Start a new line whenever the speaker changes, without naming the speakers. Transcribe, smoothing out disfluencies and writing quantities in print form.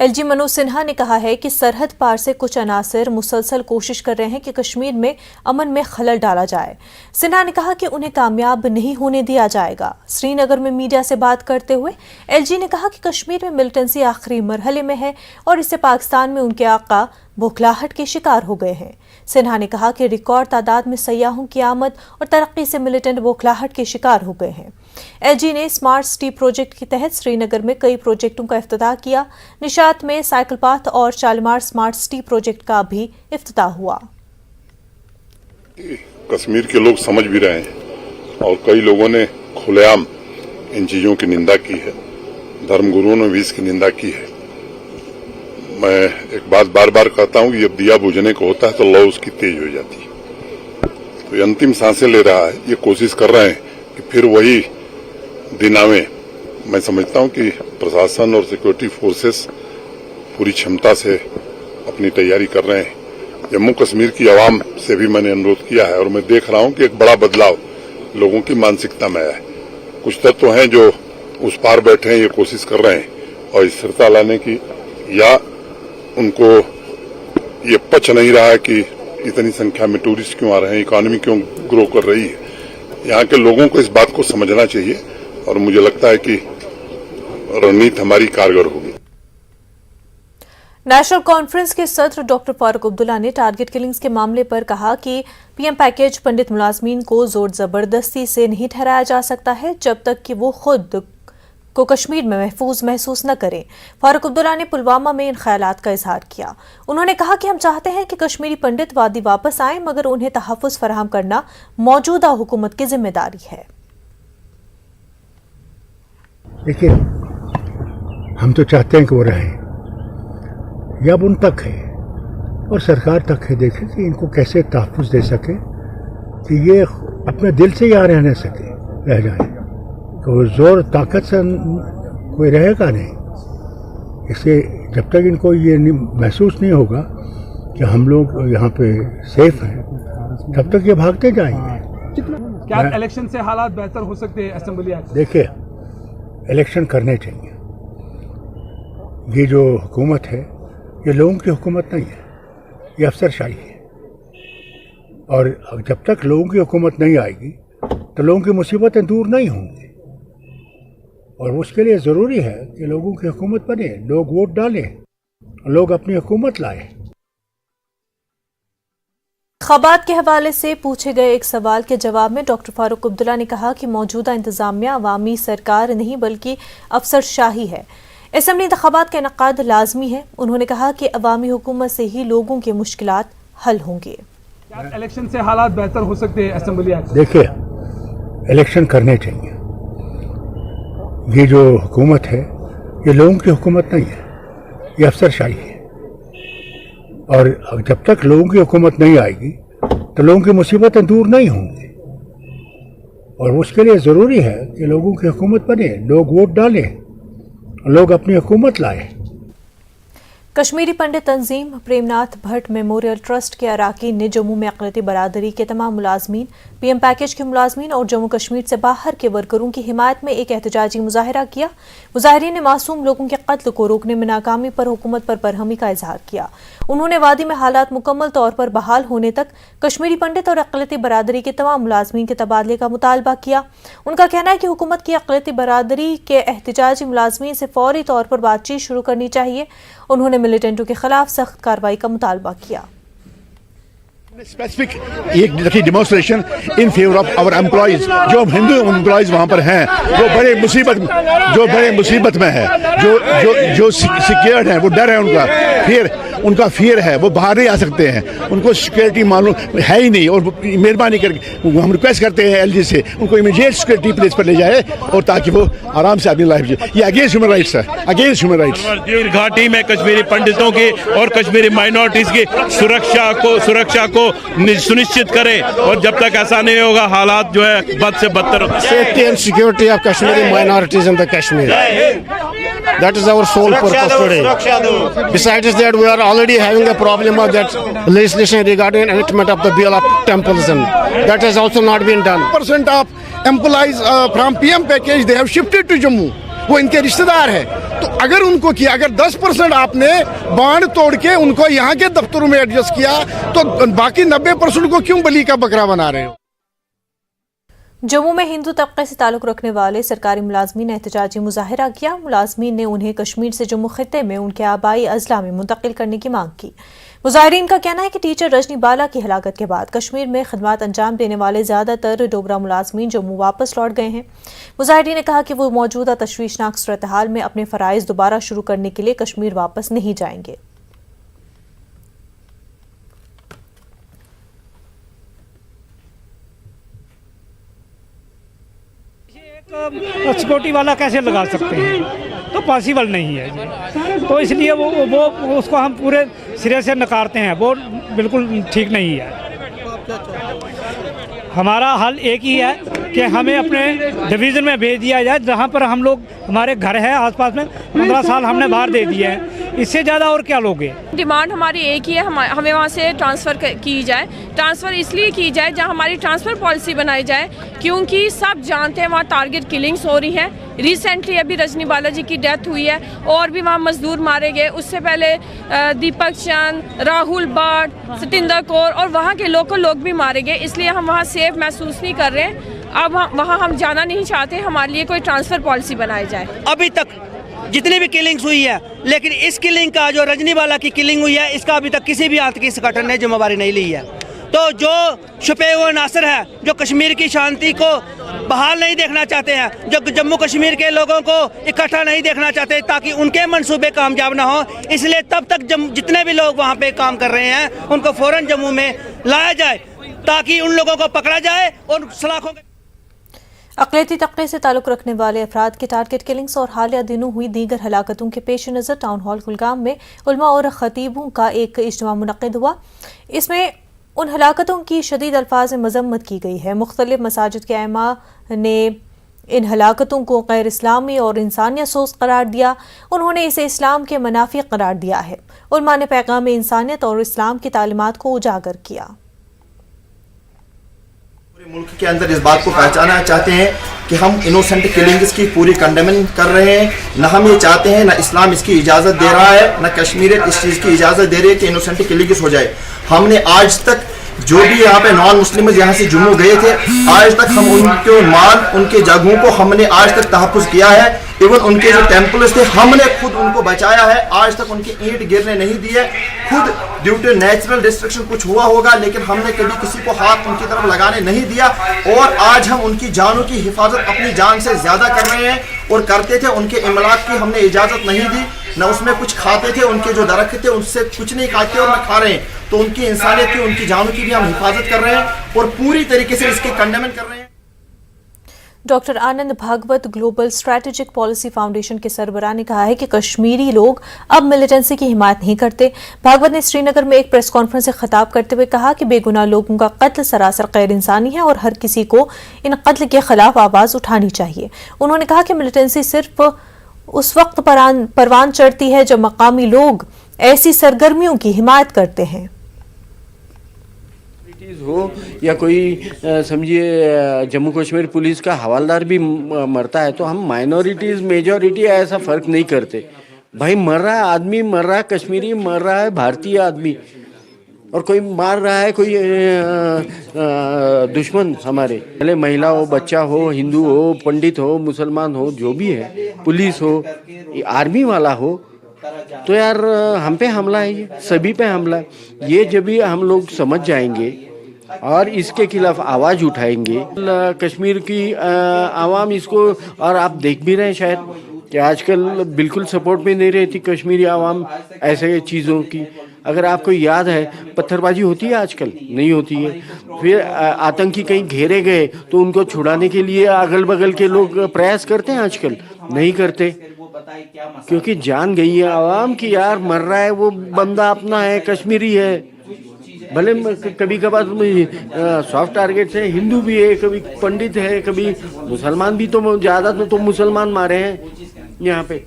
LG Manoj Sinha ने कहा है कि सरहद पार से कुछ अनासर मुसलसल कोशिश कर रहे हैं कि कश्मीर में अमन में खलल डाला जाए। सिन्हा ने कहा कि उन्हें कामयाब नहीं होने दिया जाएगा। श्रीनगर में मीडिया से बात करते हुए एलजी ने कहा कि कश्मीर में मिलिटेंसी आखिरी मरहले में है और इससे पाकिस्तान में उनके आका बौखलाहट के शिकार हो गए हैं। सिन्हा ने कहा कि रिकॉर्ड तादाद में सयाहों की आमद और तरक्की से मिलिटेंट बौखलाहट के शिकार हो गए हैं। एलजी ने स्मार्ट सिटी प्रोजेक्ट के तहत श्रीनगर में कई प्रोजेक्टों का इफ्तिताह किया। निशात में साइकिल पाथ और शालीमार स्मार्ट सिटी प्रोजेक्ट का भी इफ्तिताह हुआ।
कश्मीर के लोग समझ भी रहे हैं और कई लोगों ने खुलेआम इन चीजों की निंदा की है। धर्मगुरुओं ने भी इसकी निंदा की है। मैं एक बात बार बार कहता हूं कि जब दिया बुझने को होता है तो लौ उसकी तेज हो जाती है। तो ये अंतिम सांसें ले रहा है, ये कोशिश कर रहे हैं कि फिर वही दिन आवे। मैं समझता हूं कि प्रशासन और सिक्योरिटी फोर्सेस पूरी क्षमता से अपनी तैयारी कर रहे हैं। जम्मू कश्मीर की आवाम से भी मैंने अनुरोध किया है और मैं देख रहा हूं कि एक बड़ा बदलाव लोगों की मानसिकता में आया है। कुछ तत्व हैं जो उस पार बैठे हैं, ये कोशिश कर रहे हैं और स्थिरता लाने की, या उनको ये पच नहीं रहा है कि इतनी संख्या में टूरिस्ट क्यों आ रहे हैं, इकोनॉमी क्यों ग्रो कर रही है। यहाँ के लोगों को इस बात को समझना चाहिए और मुझे लगता है कि रणनीति हमारी कारगर होगी।
नेशनल कॉन्फ्रेंस के सदर डॉक्टर फारूक अब्दुल्ला ने टारगेट किलिंग्स के मामले पर कहा कि पीएम पैकेज पंडित मुलाजमीन को जोर जबरदस्ती से नहीं ठहराया जा सकता है जब तक कि वो खुद को कश्मीर में महफूज महसूस न करें। फारूक अब्दुल्ला ने पुलवामा में इन ख्यालात का इजहार किया। उन्होंने कहा कि हम चाहते हैं कि कश्मीरी पंडित वादी वापस आएं, मगर उन्हें तहफ्फुज़ फराहम करना मौजूदा हुकूमत की जिम्मेदारी है।
देखिए, हम तो चाहते हैं कि वो रहें, या उन तक है और सरकार तक है। देखें कि इनको कैसे तहफ्फुज़ दे सके कि ये अपने दिल से यहाँ रह सके, रह जाए। तो जोर ताकत से कोई रहेगा नहीं। इससे जब तक इनको ये महसूस नहीं होगा कि हम लोग यहाँ पे सेफ हैं, तब तक ये भागते जाएंगे।
क्या इलेक्शन से हालात बेहतर हो सकते हैं असेंबली?
देखिए, इलेक्शन करने चाहिए। ये जो हुकूमत है, ये लोगों की हुकूमत नहीं है, ये अफसरशाही है। और जब तक लोगों की हुकूमत नहीं आएगी तो लोगों की मुसीबतें दूर नहीं होंगी। और उसके लिए ज़रूरी है कि लोगों की हुकूमत बने, लोग वोट डालें, लोग अपनी हुकूमत लाएं।
इंतखाबात के हवाले से पूछे गए एक सवाल के जवाब में डॉक्टर फारूक अब्दुल्ला ने कहा कि मौजूदा इंतजामिया अवामी सरकार नहीं बल्कि अफसरशाही है। असेंबली इंतखाबात का इनकाद लाजमी है। उन्होंने कहा कि अवामी हुकूमत से ही लोगों के मुश्किलात हल होंगे।
क्या इलेक्शन से हालात बेहतर हो सकते हैं असेंबली? देखिए,
इलेक्शन करने चाहिए। ये जो हुकूमत है, ये लोगों की हुकूमत नहीं है, ये अफसरशाही है। और जब तक लोगों की हुकूमत नहीं आएगी तो लोगों की मुसीबतें दूर नहीं होंगी। और उसके लिए ज़रूरी है कि लोगों की हुकूमत बने, लोग वोट डालें, लोग अपनी हुकूमत लाएं।
कश्मीरी पंडित तंजीम प्रेमनाथ भट्ट मेमोरियल ट्रस्ट के अराकीन ने जम्मू में अक़लियती बरादरी के तमाम मुलाजमीन, पीएम पैकेज के मुलाजमीन और जम्मू कश्मीर से बाहर के वर्करों की हिमायत में एक एहतजाजी मुजाहिरा किया। मुजाहिरीन ने मासूम लोगों के कत्ल को रोकने में नाकामी पर हुकूमत पर बरहमी का इजहार किया। उन्होंने वादी में हालात मुकम्मल तौर पर बहाल होने तक कश्मीरी पंडित और अक़लियती बरादरी के तमाम मुलाजमीन के तबादले का मुतालबा किया। उनका कहना है कि हुकूमत की अक़लियती बरादरी के एहतजाजी मुलाजमीन से फौरी तौर पर बातचीत शुरू करनी चाहिए। उन्होंने मिलिटेंटों के खिलाफ सख्त कार्रवाई का मुतालबा किया।
स्पेसिफिक एक demonstration in favour of our employees. जो हिंदू एम्प्लॉइज वहाँ पर हैं, जो बड़े मुसीबत में है, जो सिक्योर्ड है, वो डर है उनका फियर है, वो बाहर नहीं आ सकते हैं, उनको सिक्योरिटी मालूम है ही नहीं। और मेहरबानी करके हम रिक्वेस्ट करते हैं एलजी से, उनको इमीडिएट सिक्योरिटी प्लेस पर ले जाए और ताकि वो आराम से अपनी लाइफ जिए। ये अगेंस्ट ह्यूमन राइट्स है, अगेंस्ट ह्यूमन राइट्स।
घाटी में कश्मीरी पंडितों की और कश्मीरी माइनॉरिटीज की सुरक्षा को सुनिश्चित करें और जब तक ऐसा नहीं होगा हालात जो है बद से बदतर।
Safety and security of Kashmiri minorities in the Kashmir, that is our sole purpose today. Besides that, we are already having a problem of that legislation regarding enactment of the bill of temporism. That has also not been done.
% of employees from PM package they have shifted to Jammu. वो इनके रिश्तेदार है, तो अगर उनको किया, अगर 10% आपने बांध तोड़ के उनको यहाँ के दफ्तरों में एडजस्ट किया, तो बाकी 90% को क्यों बलि का बकरा बना रहे हो?
जम्मू में हिंदू तबके से ताल्लुक रखने वाले सरकारी मुलाजमीन ने एहतजाजी मुजाहिरा किया। मुलाजमीन ने उन्हें कश्मीर से जम्मू खित्ते में उनके आबाई अजला में मुंतकिल करने की मांग की। मुजाहिरीन का कहना है कि टीचर रजनी बाला की हलाकत के बाद कश्मीर में खिदमत अंजाम देने वाले ज्यादातर डोगरा मुलाजमीन जम्मू वापस लौट गए हैं। मुजाहिरीन ने कहा कि वो मौजूदा तशवीशनाक सूरत हाल में अपने फराइज दोबारा शुरू करने के लिए कश्मीर वापस नहीं जाएंगे।
सिक्योरिटी वाला कैसे लगा सकते हैं, तो पॉसिबल नहीं है। तो इसलिए वो उसको हम पूरे सिरे से नकारते हैं, वो बिल्कुल ठीक नहीं है। हमारा हल एक ही है कि हमें अपने डिवीज़न में भेज दिया जाए, जहां पर हम लोग, हमारे घर है आसपास में, 15 साल हमने बाहर दे दिए हैं, इससे ज़्यादा और क्या लोगे।
डिमांड हमारी एक ही है, हमें वहाँ से ट्रांसफ़र की जाए। ट्रांसफ़र इसलिए की जाए जहाँ हमारी ट्रांसफ़र पॉलिसी बनाई जाए, क्योंकि सब जानते हैं वहाँ टारगेट किलिंग्स हो रही हैं। रिसेंटली अभी रजनी बाला जी की डेथ हुई है, और भी वहाँ मजदूर मारे गए। उससे पहले दीपक चंद, राहुल भट्ट, सतिंदर कौर और वहाँ के लोकल लोग भी मारे गए। इसलिए हम वहाँ सेफ महसूस नहीं कर रहे हैं। अब वहाँ हम जाना नहीं चाहते। हमारे लिए कोई ट्रांसफ़र पॉलिसी बनाई जाए।
अभी तक जितनी भी किलिंग्स हुई है, लेकिन इस किलिंग का, जो रजनी बाला की किलिंग हुई है, इसका अभी तक किसी भी आतंकी संगठन ने जिम्मेवारी नहीं ली है। तो जो छुपे हुए नासर है, जो कश्मीर की शांति को बहाल नहीं देखना चाहते हैं, जो जम्मू कश्मीर के लोगों को इकट्ठा नहीं देखना चाहते ताकि उनके मंसूबे कामयाब ना हो, इसलिए तब तक जितने भी लोग वहाँ पे काम कर रहे हैं उनको फौरन जम्मू में लाया जाए, ताकि उन लोगों को पकड़ा जाए और सलाखों के।
अक़लियती तबके से ताल्लुक रखने वाले अफराद की टारगेट किलिंग्स और हालिया दिनों हुई दीगर हलाकतों के पेश नज़र टाउन हॉल कुलगाम में उलमा और खतीबों का एक इज्तिमा मुनक़िद हुआ। इसमें उन हलाकतों की शदीद अल्फाज में मजम्मत की गई है। मुख्तलिफ मसाजिद के आइमा ने इन हलाकतों को गैर इस्लामी और इंसानियत सोच करार दिया। उन्होंने इसे इस्लाम के मनाफी करार दिया है। उलमा ने पैगाम इंसानियत और इस्लाम की तालीमात को उजागर किया।
मुल्क के अंदर इस बात को पहचाना चाहते हैं कि हम इनोसेंट किलिंग्स की पूरी कंडेमन कर रहे हैं। न हम ये चाहते हैं, न इस्लाम इसकी इजाज़त दे रहा है, न कश्मीरियत इस चीज़ की इजाज़त दे रही है कि इनोसेंट किलिंग्स हो जाए। हमने आज तक जो भी यहाँ पे नॉन मुस्लिम यहाँ से जम्मू गए थे, आज तक हम उनके माल, उनके जगहों को हमने आज तक तहफ़्फ़ुज़ किया है। इवन उनके जो टेम्पल्स थे, हमने खुद उनको बचाया है। आज तक उनकी ईंट गिरने नहीं दी है। खुद ड्यू टू नेचुरल डिस्ट्रक्शन कुछ हुआ होगा, लेकिन हमने कभी किसी को हाथ उनकी तरफ लगाने नहीं दिया। और आज हम उनकी जानों की हिफाजत अपनी जान से ज़्यादा कर रहे हैं और करते थे। उनके इमलाक की हमने इजाज़त नहीं दी, न उसमें कुछ खाते थे। उनके जो दरख्त थे उससे कुछ नहीं खाते और न खा रहे हैं। तो उनकी इंसानियत की, उनकी जानों की भी हम हिफाजत कर रहे हैं और पूरी तरीके से इसके कंडेमन कर रहे हैं।
Doctor Anand Bhagwat global strategic policy foundation के सरबराह ने कहा है कि कश्मीरी लोग अब मिलिटेंसी की हिमायत नहीं करते। भागवत ने श्रीनगर में एक प्रेस कॉन्फ्रेंस से खिताब करते हुए कहा कि बेगुनाह लोगों का कत्ल सरासर गैर इंसानी है और हर किसी को इन कत्ल के खिलाफ आवाज उठानी चाहिए। उन्होंने कहा कि मिलिटेंसी सिर्फ उस वक्त परवान चढ़ती है जब मकामी लोग ऐसी सरगर्मियों की हिमायत करते हैं।
हो या कोई समझिए जम्मू कश्मीर पुलिस का हवालदार भी मरता है, तो हम माइनॉरिटीज़ मेजॉरिटी ऐसा फ़र्क नहीं करते। भाई मर रहा है आदमी, मर रहा है कश्मीरी, मर रहा है भारतीय आदमी, और कोई मार रहा है कोई दुश्मन हमारे, पहले महिला हो, बच्चा हो, हिंदू हो, पंडित हो, मुसलमान हो, जो भी है, पुलिस हो, आर्मी वाला हो, तो यार हम पे हमला है, ये सभी पे हमला है। ये जब भी हम लोग समझ जाएंगे और इसके खिलाफ आवाज़ उठाएंगे, कश्मीर की आवाम इसको, और आप देख भी रहे हैं शायद कि आजकल बिल्कुल सपोर्ट में नहीं रहती कश्मीरी आवाम ऐसे चीज़ों की। अगर आपको याद है पत्थरबाजी होती है आजकल, नहीं होती है। फिर आतंकी कहीं घेरे गए तो उनको छुड़ाने के लिए अगल बगल के लोग प्रयास करते हैं, आजकल नहीं करते, क्योंकि जान गई है आवाम की यार मर रहा है वो बंदा अपना है, कश्मीरी है। भले कभी कभार सॉफ्ट टारगेट है, हिंदू भी है, कभी पंडित है, कभी मुसलमान भी, तो ज़्यादा तो मुसलमान मारे हैं यहाँ पे।